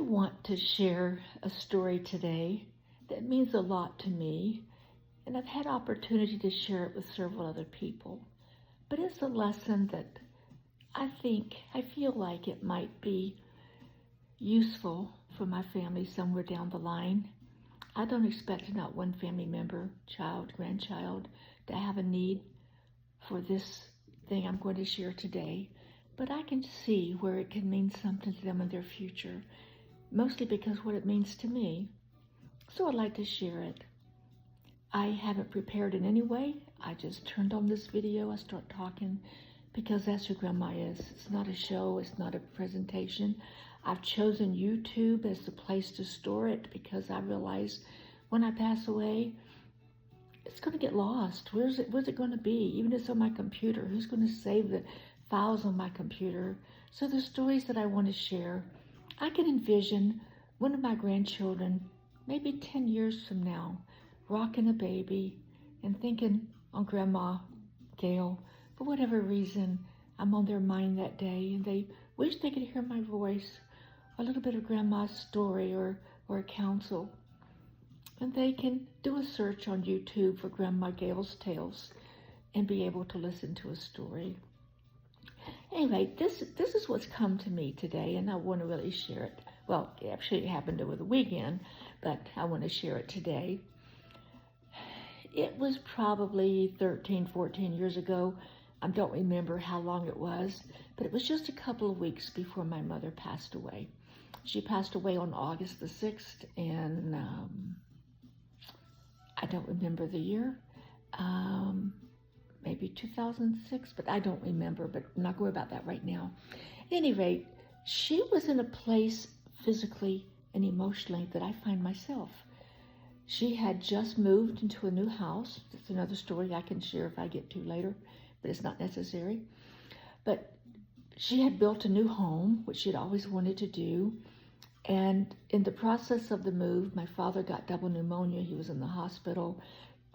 want to share a story today that means a lot to me, and I've had opportunity to share it with several other people. But it's a lesson that I feel like it might be useful for my family somewhere down the line. I don't expect not one family member, child, grandchild, to have a need for this thing I'm going to share today, but I can see where it can mean something to them in their future, mostly because what it means to me. So I'd like to share it. I haven't prepared in any way. I just turned on this video, I start talking, because that's who Grandma is. It's not a show, it's not a presentation. I've chosen YouTube as the place to store it because I realize when I pass away, it's going to get lost. Where's it going to be? Even if it's on my computer, who's going to save the files on my computer? So the stories that I want to share, I can envision one of my grandchildren, maybe 10 years from now, rocking a baby and thinking on Grandma Gail. For whatever reason, I'm on their mind that day, and they wish they could hear my voice, a little bit of Grandma's story or a counsel. And they can do a search on YouTube for Grandma Gail's Tales and be able to listen to a story. Anyway, this is what's come to me today, and I want to really share it. Well, actually it happened over the weekend, but I want to share it today. It was probably 13, 14 years ago. I don't remember how long it was, but it was just a couple of weeks before my mother passed away. She passed away on August the 6th, and I don't remember the year, maybe 2006, but I don't remember, but I'm not going about that right now. At any rate, she was in a place physically and emotionally that I find myself. She had just moved into a new house. That's another story I can share if I get to later, but it's not necessary. But she had built a new home, which she'd always wanted to do. And in the process of the move, my father got double pneumonia. He was in the hospital.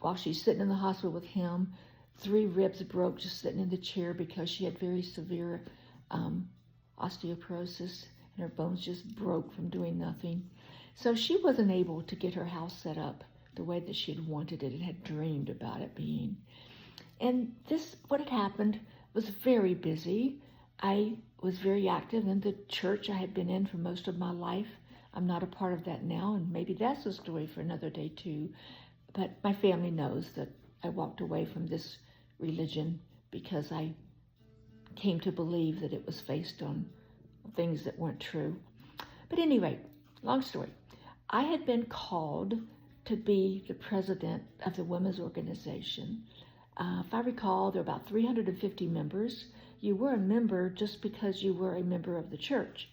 While she's sitting in the hospital with him, 3 ribs broke just sitting in the chair because she had very severe osteoporosis, and her bones just broke from doing nothing. So she wasn't able to get her house set up the way that she had wanted it and had dreamed about it being. And what had happened was very busy. I was very active in the church I had been in for most of my life. I'm not a part of that now, and maybe that's a story for another day too. But my family knows that I walked away from this religion because I came to believe that it was based on things that weren't true. But anyway, long story. I had been called to be the president of the women's organization. If I recall, there were about 350 members. You were a member just because you were a member of the church.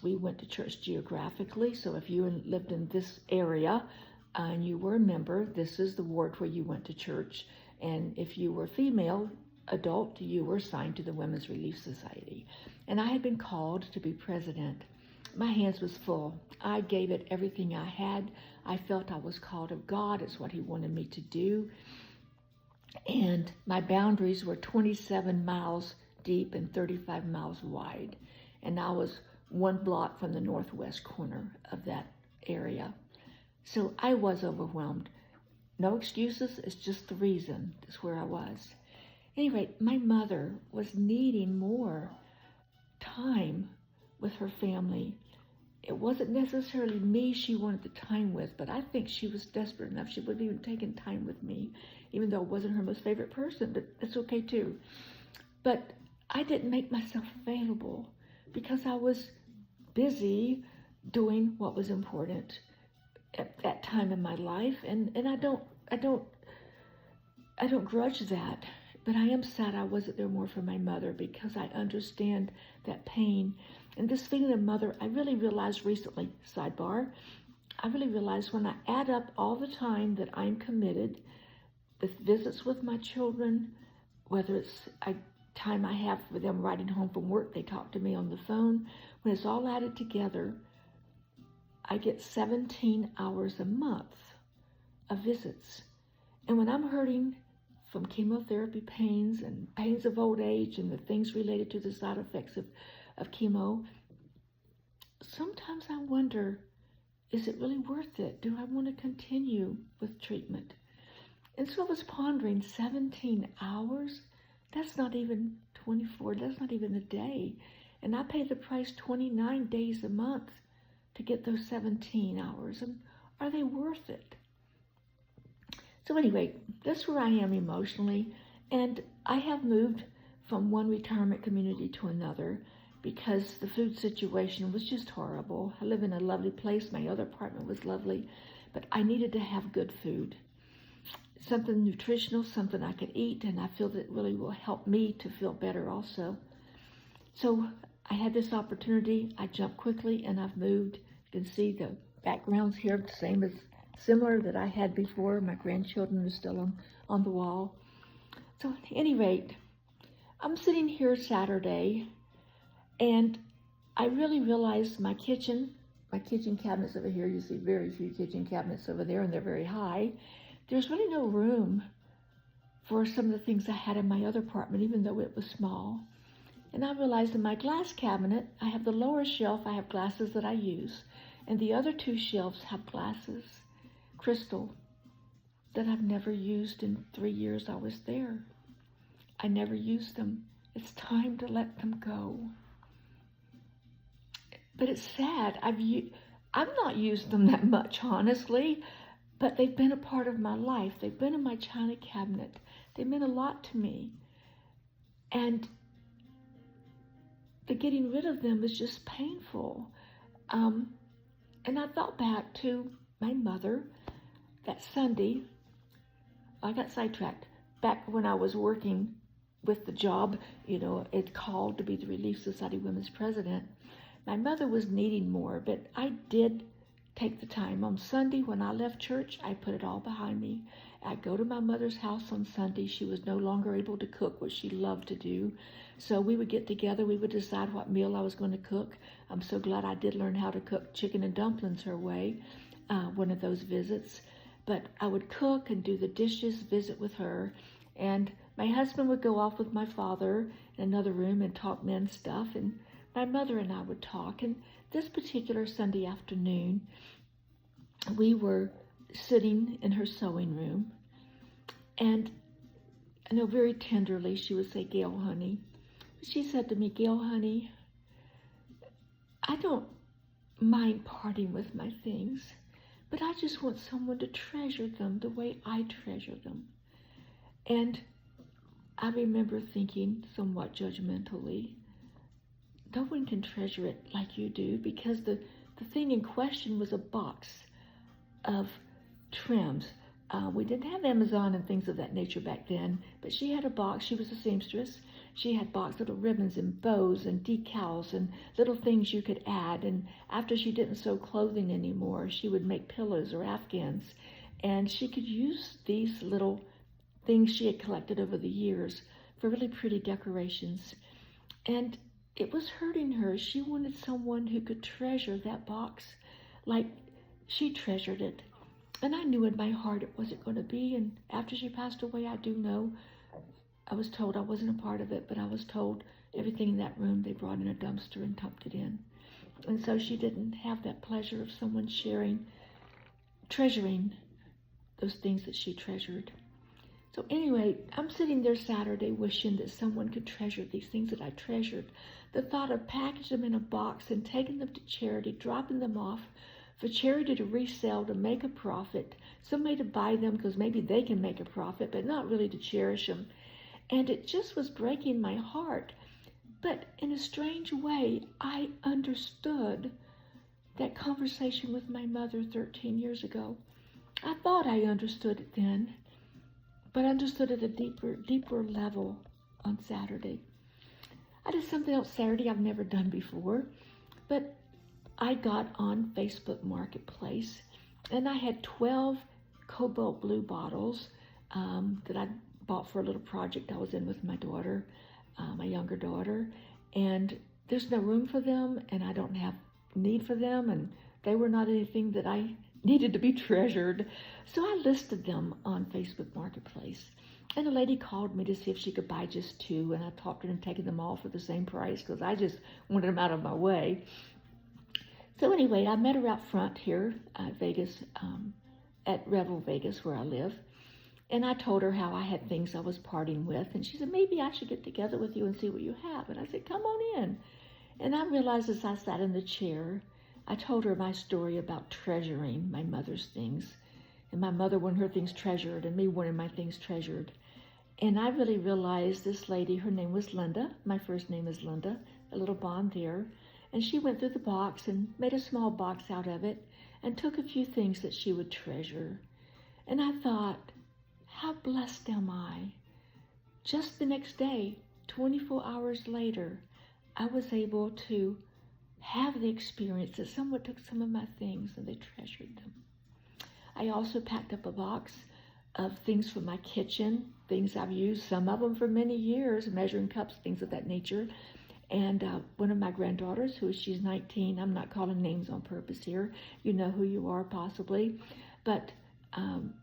We went to church geographically, so if you lived in this area and you were a member, this is the ward where you went to church. And if you were female, adult, you were assigned to the Women's Relief Society. And I had been called to be president. My hands was full. I gave it everything I had. I felt I was called of God. It's what He wanted me to do. And my boundaries were 27 miles deep and 35 miles wide. And I was 1 block from the northwest corner of that area. So I was overwhelmed. No excuses, it's just the reason. That's where I was. Anyway, my mother was needing more time with her family. It wasn't necessarily me she wanted the time with, but I think she was desperate enough. She wouldn't even taken time with me, even though I wasn't her most favorite person, but it's okay too. But I didn't make myself available because I was busy doing what was important at that time in my life, and I don't grudge that, but I am sad I wasn't there more for my mother because I understand that pain. And this feeling of mother, I really realized recently, sidebar, I really realized when I add up all the time that I'm committed, the visits with my children, whether it's time I have for them riding home from work, they talk to me on the phone, when it's all added together, I get 17 hours a month of visits. And when I'm hurting from chemotherapy pains and pains of old age and the things related to the side effects of chemo, sometimes I wonder, is it really worth it? Do I want to continue with treatment? And so I was pondering, 17 hours? That's not even 24, that's not even a day. And I pay the price 29 days a month to get those 17 hours. And are they worth it? So anyway, that's where I am emotionally. And I have moved from one retirement community to another because the food situation was just horrible. I live in a lovely place. My other apartment was lovely, but I needed to have good food. Something nutritional, something I could eat, and I feel that it really will help me to feel better also. So I had this opportunity. I jumped quickly and I've moved. You can see the backgrounds here, the same as similar that I had before. My grandchildren are still on the wall. So at any rate, I'm sitting here Saturday and I really realized my kitchen cabinets over here, you see very few kitchen cabinets over there and they're very high. There's really no room for some of the things I had in my other apartment, even though it was small. And I realized in my glass cabinet, I have the lower shelf, I have glasses that I use, and the other two shelves have glasses, crystal, that I've never used in 3 years I was there. I never used them. It's time to let them go. But it's sad. I've not used them that much, honestly, but they've been a part of my life. They've been in my china cabinet. They meant a lot to me. And the getting rid of them was just painful. And I thought back to my mother that Sunday. I got sidetracked. Back when I was working with the job, it called to be the Relief Society Women's President. My mother was needing more, but I did take the time. On Sunday, when I left church, I put it all behind me. I'd go to my mother's house on Sunday. She was no longer able to cook what she loved to do. So we would get together. We would decide what meal I was going to cook. I'm so glad I did learn how to cook chicken and dumplings her way, one of those visits. But I would cook and do the dishes, visit with her. And my husband would go off with my father in another room and talk men's stuff. And my mother and I would talk. And this particular Sunday afternoon, we were sitting in her sewing room. And I know very tenderly she would say, "Gail, honey." She said to me, "Gail, honey, I don't mind parting with my things, but I just want someone to treasure them the way I treasure them." And I remember thinking somewhat judgmentally, no one can treasure it like you do, because the thing in question was a box of trims. We didn't have Amazon and things of that nature back then, but she had a box. She was a seamstress. She had box little ribbons and bows and decals and little things you could add. And after she didn't sew clothing anymore, she would make pillows or afghans. And she could use these little things she had collected over the years for really pretty decorations. And it was hurting her. She wanted someone who could treasure that box like she treasured it. And I knew in my heart it wasn't going to be. And after she passed away, I do know, I was told, I wasn't a part of it, but I was told everything in that room they brought in a dumpster and dumped it in. And so she didn't have that pleasure of someone treasuring those things that she treasured. So anyway, I'm sitting there Saturday wishing that someone could treasure these things that I treasured. The thought of packaging them in a box and taking them to charity, dropping them off for charity to resell, to make a profit, somebody to buy them because maybe they can make a profit, but not really to cherish them. And it just was breaking my heart. But in a strange way, I understood that conversation with my mother 13 years ago. I thought I understood it then, but I understood at a deeper level on Saturday. I did something else Saturday I've never done before, but I got on Facebook Marketplace, and I had 12 cobalt blue bottles that I bought for a little project I was in with my daughter, my younger daughter, and there's no room for them, and I don't have need for them, and they were not anything that I needed to be treasured. So I listed them on Facebook Marketplace, and a lady called me to see if she could buy just 2, and I talked her into taking them all for the same price because I just wanted them out of my way. So anyway, I met her out front here at Vegas, at Revel Vegas, where I live. And I told her how I had things I was parting with. And she said, maybe I should get together with you and see what you have. And I said, come on in. And I realized as I sat in the chair, I told her my story about treasuring my mother's things. And my mother wanted her things treasured and me wanted my things treasured. And I really realized this lady, her name was Linda. My first name is Linda, a little bond there. And she went through the box and made a small box out of it and took a few things that she would treasure. And I thought, how blessed am I? Just the next day, 24 hours later, I was able to have the experience that someone took some of my things and they treasured them. I also packed up a box of things from my kitchen, things I've used, some of them for many years, measuring cups, things of that nature. And one of my granddaughters, she's 19, I'm not calling names on purpose here. You know who you are possibly. But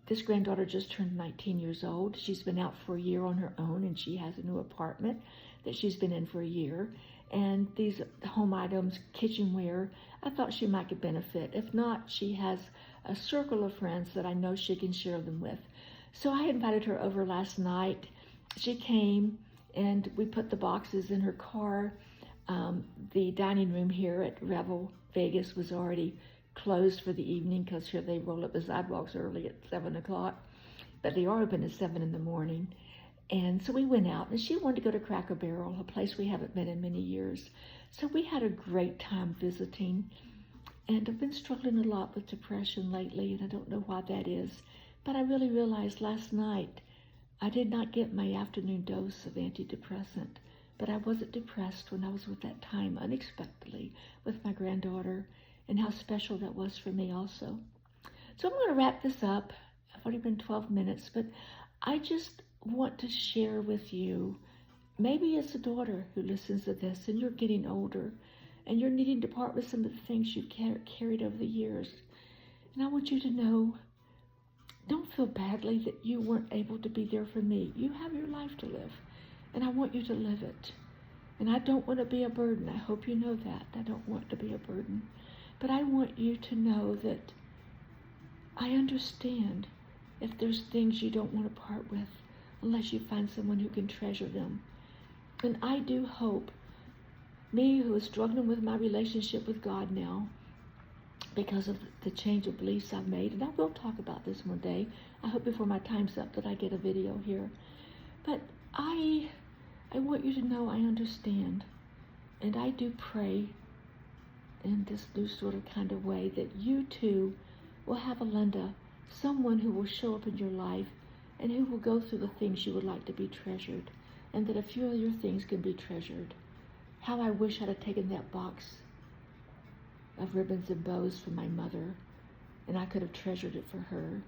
this granddaughter just turned 19 years old. She's been out for a year on her own, and she has a new apartment that she's been in for a year. And these home items, kitchenware, I thought she might get benefit. If not, she has a circle of friends that I know she can share them with. So I invited her over last night. She came, and we put the boxes in her car. The dining room here at Revel Vegas was already closed for the evening because here they roll up the sidewalks early at 7 o'clock. But they are open at 7 in the morning. And so we went out, and she wanted to go to Cracker Barrel, a place we haven't been in many years. So we had a great time visiting. And I've been struggling a lot with depression lately, and I don't know why that is. But I really realized last night I did not get my afternoon dose of antidepressant, but I wasn't depressed when I was with that time unexpectedly with my granddaughter, and how special that was for me also. So I'm going to wrap this up. I've already been 12 minutes, but I just want to share with you, maybe it's a daughter who listens to this and you're getting older and you're needing to part with some of the things you've carried over the years. And I want you to know, don't feel badly that you weren't able to be there for me. You have your life to live, and I want you to live it. And I don't want to be a burden. I hope you know that. I don't want to be a burden. But I want you to know that I understand if there's things you don't want to part with unless you find someone who can treasure them. And I do hope, me who is struggling with my relationship with God now, because of the change of beliefs I've made, and I will talk about this one day. I hope before my time's up that I get a video here. But I want you to know I understand, and I do pray in this new sort of kind of way that you too will have a Linda, someone who will show up in your life and who will go through the things you would like to be treasured, and that a few of your things can be treasured. How I wish I'd have taken that box of ribbons and bows from my mother, and I could have treasured it for her,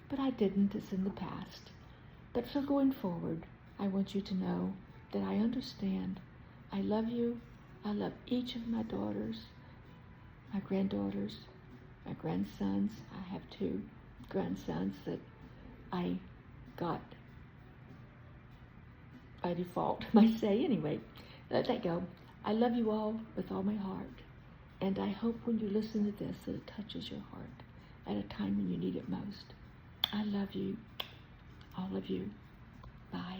but I didn't. It's in the past. But for going forward, I want you to know that I understand. I love you. I love each of my daughters, my granddaughters, my grandsons. I have 2 grandsons that I got by default, I might say. Anyway, let that go. I love you all with all my heart. And I hope when you listen to this that it touches your heart at a time when you need it most. I love you, all of you. Bye.